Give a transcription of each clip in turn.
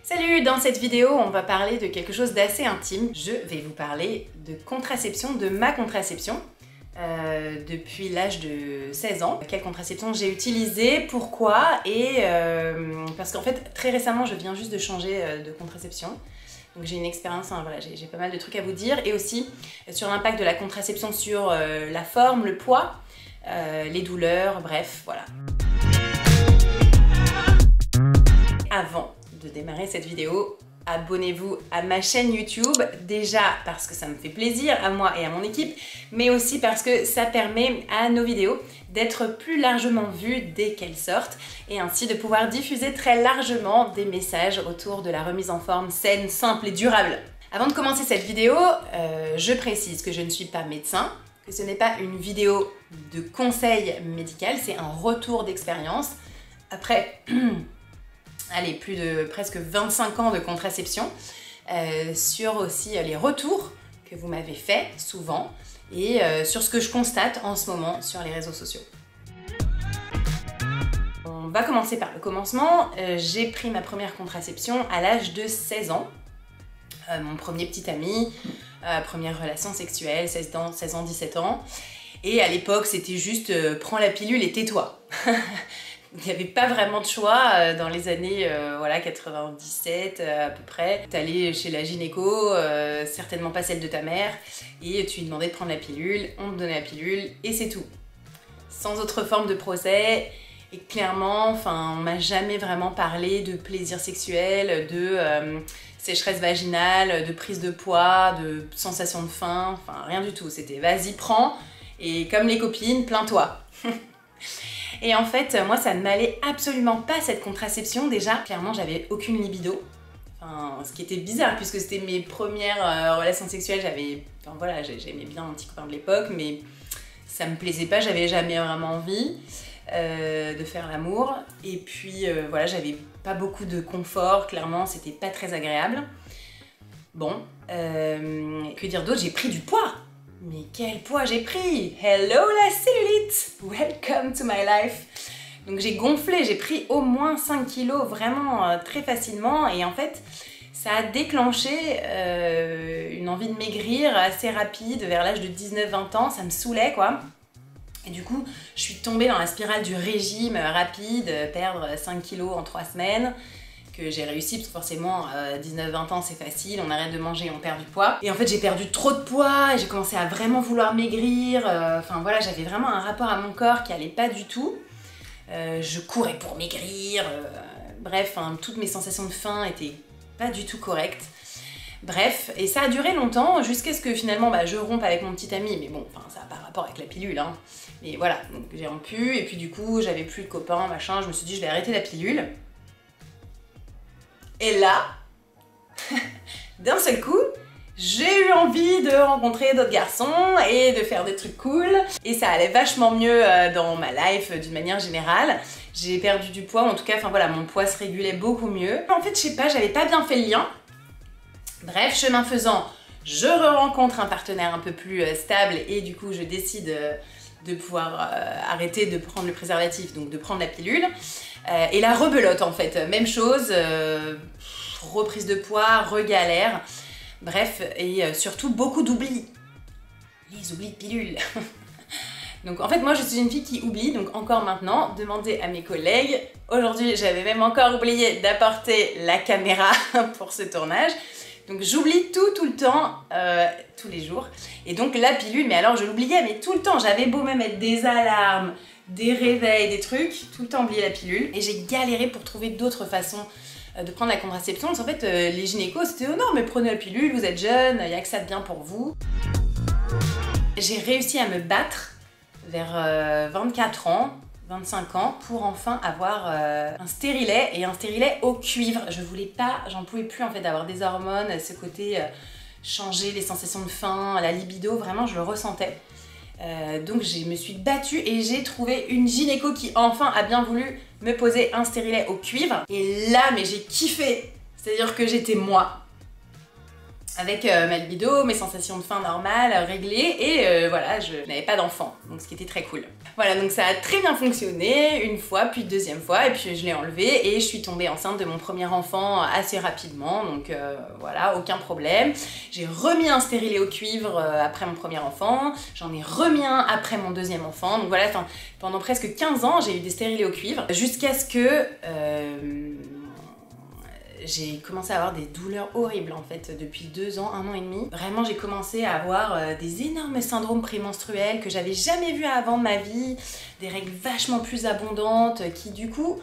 Salut, dans cette vidéo, on va parler de quelque chose d'assez intime. Je vais vous parler de contraception, de ma contraception, depuis l'âge de 16 ans. Quelle contraception j'ai utilisée, pourquoi, et parce qu'en fait, très récemment, je viens juste de changer de contraception. Donc j'ai une expérience, voilà, j'ai pas mal de trucs à vous dire, et aussi sur l'impact de la contraception sur la forme, le poids, les douleurs, bref, voilà. Avant de démarrer cette vidéo, abonnez-vous à ma chaîne YouTube, déjà parce que ça me fait plaisir à moi et à mon équipe, mais aussi parce que ça permet à nos vidéos d'être plus largement vues dès qu'elles sortent et ainsi de pouvoir diffuser très largement des messages autour de la remise en forme saine, simple et durable. Avant de commencer cette vidéo, je précise que je ne suis pas médecin, que ce n'est pas une vidéo de conseil médical, c'est un retour d'expérience. Après allez, plus de presque 25 ans de contraception, sur aussi les retours que vous m'avez fait souvent et sur ce que je constate en ce moment sur les réseaux sociaux. On va commencer par le commencement. J'ai pris ma première contraception à l'âge de 16 ans. Mon premier petit ami, première relation sexuelle, 16 ans, 17 ans. Et à l'époque, c'était juste prends la pilule et tais-toi. Il n'y avait pas vraiment de choix dans les années voilà, 97 à peu près. T'allais chez la gynéco, certainement pas celle de ta mère, et tu lui demandais de prendre la pilule, on te donnait la pilule, et c'est tout. Sans autre forme de procès, et clairement, on m'a jamais vraiment parlé de plaisir sexuel, de sécheresse vaginale, de prise de poids, de sensation de faim, rien du tout. C'était vas-y, prends, et comme les copines, plains-toi. Et en fait, moi, ça ne m'allait absolument pas cette contraception. Déjà, clairement, j'avais aucune libido. Ce qui était bizarre, puisque c'était mes premières relations sexuelles. Voilà, j'aimais bien mon petit copain de l'époque, mais ça me plaisait pas. J'avais jamais vraiment envie de faire l'amour. Et puis, voilà, j'avais pas beaucoup de confort. Clairement, c'était pas très agréable. Bon, que dire d'autre? J'ai pris du poids. Mais quel poids j'ai pris! Hello la cellulite! Welcome to my life! Donc j'ai gonflé, j'ai pris au moins 5 kilos vraiment très facilement et en fait ça a déclenché une envie de maigrir assez rapide vers l'âge de 19-20 ans, ça me saoulait quoi. Et du coup je suis tombée dans la spirale du régime rapide, perdre 5 kilos en 3 semaines. Que j'ai réussi parce que forcément 19-20 ans c'est facile, on arrête de manger, on perd du poids. Et en fait j'ai perdu trop de poids et j'ai commencé à vraiment vouloir maigrir. Voilà, j'avais vraiment un rapport à mon corps qui allait pas du tout. Je courais pour maigrir, bref, toutes mes sensations de faim étaient pas du tout correctes. Bref, et ça a duré longtemps jusqu'à ce que finalement je rompe avec mon petit ami, mais bon, ça n'a pas rapport avec la pilule, hein. Mais voilà, donc j'ai rompu et puis du coup j'avais plus de copains, machin, je me suis dit je vais arrêter la pilule. Et là, d'un seul coup, j'ai eu envie de rencontrer d'autres garçons et de faire des trucs cool. Et ça allait vachement mieux dans ma life d'une manière générale. J'ai perdu du poids, en tout cas, voilà, mon poids se régulait beaucoup mieux. En fait, je sais pas, j'avais pas bien fait le lien. Bref, chemin faisant, je re-rencontre un partenaire un peu plus stable et du coup, je décide de pouvoir arrêter de prendre le préservatif, donc de prendre la pilule. Et la rebelote en fait, même chose, reprise de poids, regalère, bref, et surtout beaucoup d'oublis. Les oublis de pilule. Donc en fait moi je suis une fille qui oublie, donc encore maintenant, demandez à mes collègues. Aujourd'hui j'avais même encore oublié d'apporter la caméra pour ce tournage. Donc j'oublie tout le temps, tous les jours. Et donc la pilule, mais alors je l'oubliais, mais tout le temps, j'avais beau même mettre des alarmes, des réveils, des trucs, tout le temps oublié la pilule. Et j'ai galéré pour trouver d'autres façons de prendre la contraception. Parce qu'en fait, les gynécos, c'était « Oh non, mais prenez la pilule, vous êtes jeune, il n'y a que ça de bien pour vous. » J'ai réussi à me battre vers 24 ans, 25 ans, pour enfin avoir un stérilet, et un stérilet au cuivre. Je voulais pas, j'en pouvais plus en fait d'avoir des hormones, ce côté changer les sensations de faim, la libido, vraiment je le ressentais. Donc je me suis battue et j'ai trouvé une gynéco qui enfin a bien voulu me poser un stérilet au cuivre. Et là, mais j'ai kiffé, c'est-à-dire que j'étais moi. avec ma libido, mes sensations de faim normales, réglées, et voilà, je n'avais pas d'enfant, donc ce qui était très cool. Voilà, donc ça a très bien fonctionné, une fois, puis deuxième fois, et puis je l'ai enlevé, et je suis tombée enceinte de mon premier enfant assez rapidement, donc voilà, aucun problème. J'ai remis un stérilet au cuivre après mon premier enfant, j'en ai remis un après mon deuxième enfant, donc voilà, pendant presque 15 ans, j'ai eu des stérilets au cuivre, jusqu'à ce que... j'ai commencé à avoir des douleurs horribles en fait depuis 2 ans, 1 an et demi. Vraiment j'ai commencé à avoir des énormes syndromes prémenstruels que j'avais jamais vus avant de ma vie, des règles vachement plus abondantes qui du coup,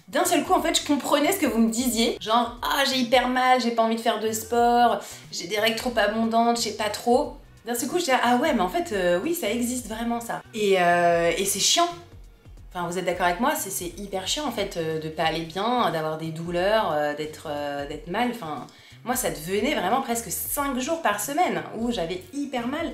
d'un seul coup en fait je comprenais ce que vous me disiez. Genre ah j'ai hyper mal, j'ai pas envie de faire de sport, j'ai des règles trop abondantes, je sais pas trop. D'un seul coup je disais ah ouais mais en fait oui ça existe vraiment ça. Et c'est chiant. Enfin, vous êtes d'accord avec moi, c'est hyper chiant en fait de pas aller bien, d'avoir des douleurs, d'être mal. Enfin, moi ça devenait vraiment presque 5 jours par semaine où j'avais hyper mal.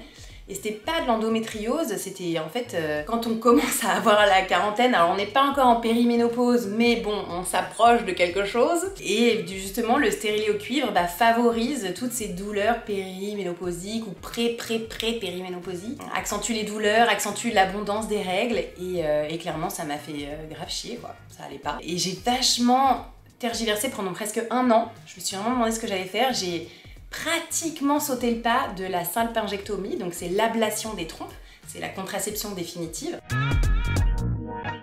Et c'était pas de l'endométriose, c'était en fait quand on commence à avoir la quarantaine, alors on n'est pas encore en périménopause, mais bon, on s'approche de quelque chose. Et justement, le stérilet au cuivre favorise toutes ces douleurs périménopausiques ou pré-périménopausiques. Accentue les douleurs, accentue l'abondance des règles et clairement ça m'a fait grave chier quoi, ça allait pas. Et j'ai vachement tergiversé pendant presque 1 an, je me suis vraiment demandé ce que j'allais faire. J'ai pratiquement sauté le pas de la salpingectomie, donc c'est l'ablation des trompes, c'est la contraception définitive.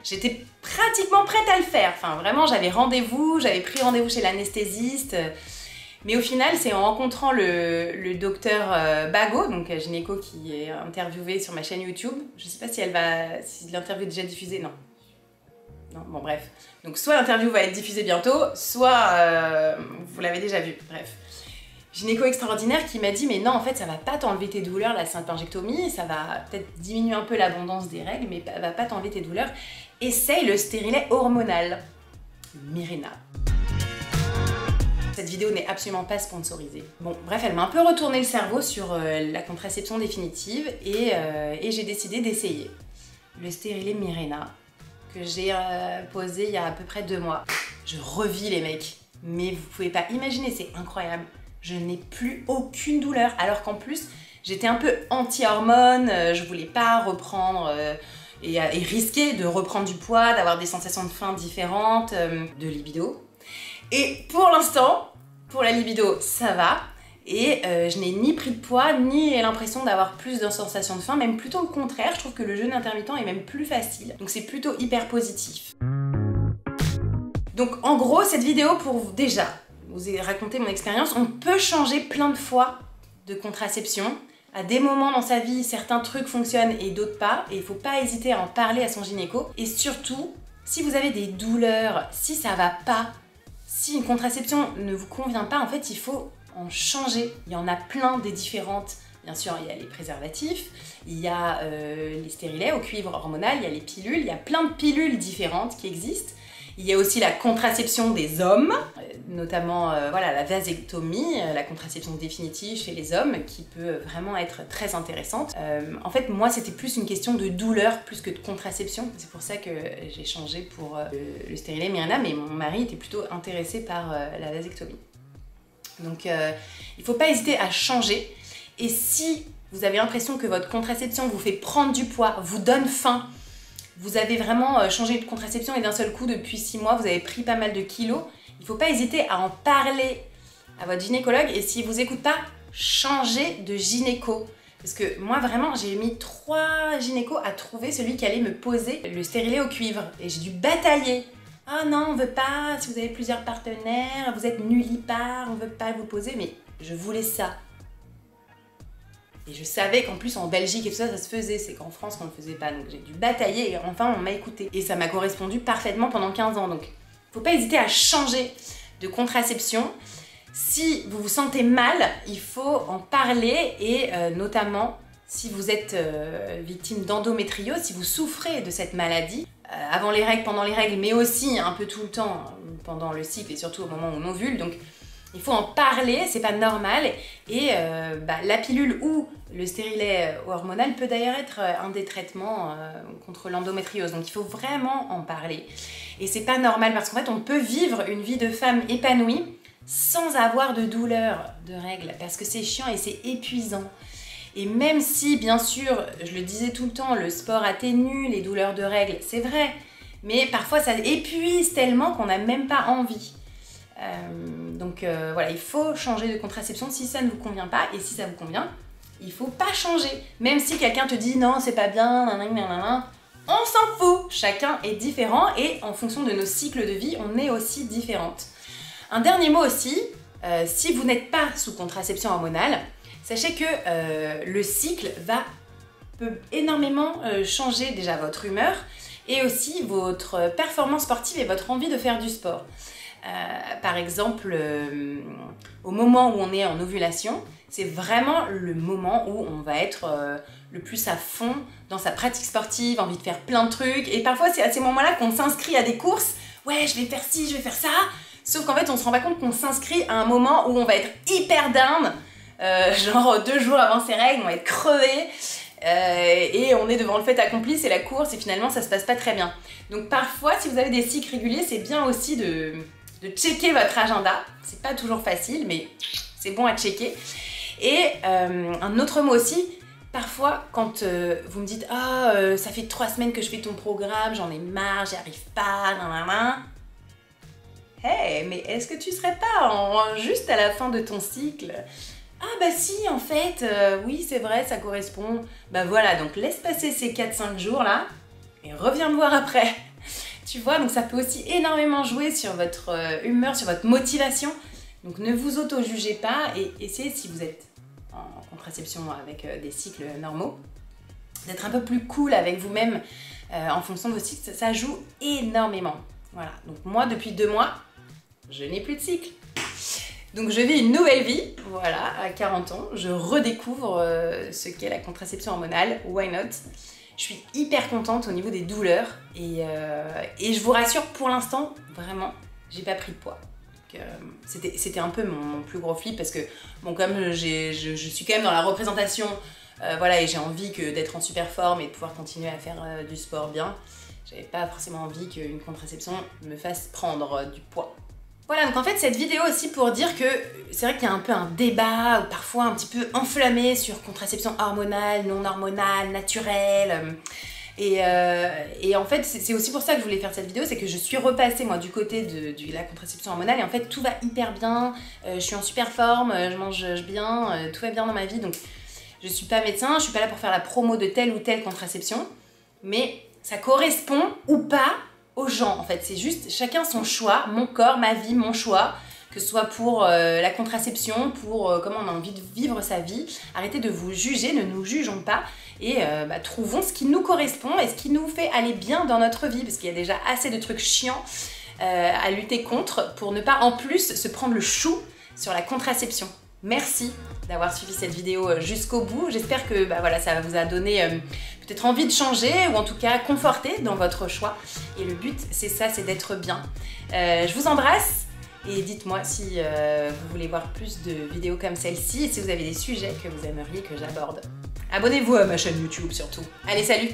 J'étais pratiquement prête à le faire, enfin vraiment j'avais rendez-vous, j'avais pris rendez-vous chez l'anesthésiste, mais au final c'est en rencontrant le docteur Bago, donc gynéco qui est interviewé sur ma chaîne YouTube, je sais pas si l'interview est déjà diffusée, non. Non, bon bref, donc soit l'interview va être diffusée bientôt, soit vous l'avez déjà vue, bref. Gynéco extraordinaire qui m'a dit mais non en fait ça va pas t'enlever tes douleurs la salpingectomie, ça va peut-être diminuer un peu l'abondance des règles mais va pas t'enlever tes douleurs. Essaye le stérilet hormonal, Mirena. Cette vidéo n'est absolument pas sponsorisée. Bon bref elle m'a un peu retourné le cerveau sur la contraception définitive et j'ai décidé d'essayer le stérilet Mirena que j'ai posé il y a à peu près 2 mois. Je revis les mecs, mais vous pouvez pas imaginer, c'est incroyable. Je n'ai plus aucune douleur, alors qu'en plus, j'étais un peu anti-hormones, je voulais pas reprendre et risquer de reprendre du poids, d'avoir des sensations de faim différentes, de libido. Et pour l'instant, pour la libido, ça va. Et je n'ai ni pris de poids, ni l'impression d'avoir plus de sensations de faim, même plutôt le contraire, je trouve que le jeûne intermittent est même plus facile. Donc c'est plutôt hyper positif. Donc en gros, cette vidéo pour vous, déjà, vous ai raconté mon expérience, on peut changer plein de fois de contraception. À des moments dans sa vie, certains trucs fonctionnent et d'autres pas, et il faut pas hésiter à en parler à son gynéco. Et surtout, si vous avez des douleurs, si ça va pas, si une contraception ne vous convient pas, en fait, il faut en changer. Il y en a plein des différentes. Bien sûr, il y a les préservatifs, il y a les stérilets au cuivre hormonal, il y a les pilules, il y a plein de pilules différentes qui existent. Il y a aussi la contraception des hommes, notamment voilà, la vasectomie, la contraception définitive chez les hommes, qui peut vraiment être très intéressante. En fait, moi, c'était plus une question de douleur plus que de contraception. C'est pour ça que j'ai changé pour le stérilet Mirena, mais mon mari était plutôt intéressé par la vasectomie. Donc, il ne faut pas hésiter à changer. Et si vous avez l'impression que votre contraception vous fait prendre du poids, vous donne faim, vous avez vraiment changé de contraception et d'un seul coup, depuis 6 mois, vous avez pris pas mal de kilos, il ne faut pas hésiter à en parler à votre gynécologue et s'il ne vous écoute pas, changez de gynéco. Parce que moi, vraiment, j'ai mis 3 gynécos à trouver celui qui allait me poser le stérilet au cuivre. Et j'ai dû batailler. Ah non, on veut pas, si vous avez plusieurs partenaires, vous êtes nullipare, on veut pas vous poser, mais je voulais ça. Et je savais qu'en plus en Belgique et tout ça, ça se faisait, c'est qu'en France qu'on ne le faisait pas. Donc j'ai dû batailler et enfin on m'a écouté. Et ça m'a correspondu parfaitement pendant 15 ans. Donc faut pas hésiter à changer de contraception. Si vous vous sentez mal, il faut en parler et notamment si vous êtes victime d'endométriose, si vous souffrez de cette maladie, avant les règles, pendant les règles, mais aussi un peu tout le temps pendant le cycle et surtout au moment où on ovule. Donc il faut en parler, c'est pas normal. Et la pilule ou le stérilet hormonal peut d'ailleurs être un des traitements contre l'endométriose. Donc il faut vraiment en parler. Et c'est pas normal parce qu'en fait on peut vivre une vie de femme épanouie sans avoir de douleur de règles, parce que c'est chiant et c'est épuisant. Et même si, bien sûr, je le disais tout le temps, le sport atténue les douleurs de règles, c'est vrai, mais parfois ça épuise tellement qu'on n'a même pas envie. Donc voilà, il faut changer de contraception si ça ne vous convient pas, et si ça vous convient, il faut pas changer. Même si quelqu'un te dit non, c'est pas bien, nanana, on s'en fout. Chacun est différent et en fonction de nos cycles de vie, on est aussi différentes. Un dernier mot aussi, si vous n'êtes pas sous contraception hormonale, sachez que le cycle peut énormément changer déjà votre humeur et aussi votre performance sportive et votre envie de faire du sport. Par exemple, au moment où on est en ovulation, c'est vraiment le moment où on va être le plus à fond dans sa pratique sportive, envie de faire plein de trucs. Et parfois, c'est à ces moments-là qu'on s'inscrit à des courses. Ouais, je vais faire ci, je vais faire ça. Sauf qu'en fait, on se rend pas compte qu'on s'inscrit à un moment où on va être hyper down. Genre 2 jours avant ses règles, on va être crevé. Et on est devant le fait accompli, c'est la course. Et finalement, ça se passe pas très bien. Donc parfois, si vous avez des cycles réguliers, c'est bien aussi de checker votre agenda. C'est pas toujours facile, mais c'est bon à checker. Et un autre mot aussi, parfois quand vous me dites « Ah, ça fait 3 semaines que je fais ton programme, j'en ai marre, j'y arrive pas, nanana. » Hey, mais est-ce que tu serais pas juste à la fin de ton cycle? Ah bah si, en fait, oui c'est vrai, ça correspond. Bah voilà, donc laisse passer ces 4-5 jours là, et reviens me voir après. Tu vois, donc ça peut aussi énormément jouer sur votre humeur, sur votre motivation. Donc ne vous auto-jugez pas et essayez, si vous êtes en contraception avec des cycles normaux, d'être un peu plus cool avec vous-même en fonction de vos cycles. Ça joue énormément. Voilà, donc moi depuis 2 mois, je n'ai plus de cycle. Donc je vis une nouvelle vie, voilà, à 40 ans. Je redécouvre ce qu'est la contraception hormonale, why not? Je suis hyper contente au niveau des douleurs et je vous rassure, pour l'instant, vraiment, j'ai pas pris de poids. C'était un peu mon plus gros flip parce que, bon, comme je suis quand même dans la représentation, voilà, et j'ai envie d'être en super forme et de pouvoir continuer à faire du sport bien, j'avais pas forcément envie qu'une contraception me fasse prendre du poids. Voilà, donc en fait cette vidéo aussi pour dire que c'est vrai qu'il y a un peu un débat, parfois un petit peu enflammé sur contraception hormonale, non hormonale, naturelle. Et en fait c'est aussi pour ça que je voulais faire cette vidéo, c'est que je suis repassée moi du côté de la contraception hormonale et en fait tout va hyper bien, je suis en super forme, je mange bien, tout va bien dans ma vie. Donc je suis pas médecin, je suis pas là pour faire la promo de telle ou telle contraception, mais ça correspond ou pas aux gens en fait, c'est juste chacun son choix, mon corps, ma vie, mon choix, que ce soit pour la contraception, pour comment on a envie de vivre sa vie. Arrêtez de vous juger, ne nous jugeons pas et trouvons ce qui nous correspond et ce qui nous fait aller bien dans notre vie, parce qu'il y a déjà assez de trucs chiants à lutter contre pour ne pas en plus se prendre le chou sur la contraception. Merci d'avoir suivi cette vidéo jusqu'au bout. J'espère que voilà, ça vous a donné peut-être envie de changer ou en tout cas conforté dans votre choix. Et le but, c'est ça, c'est d'être bien. Je vous embrasse et dites-moi si vous voulez voir plus de vidéos comme celle-ci et si vous avez des sujets que vous aimeriez que j'aborde. Abonnez-vous à ma chaîne YouTube surtout. Allez, salut!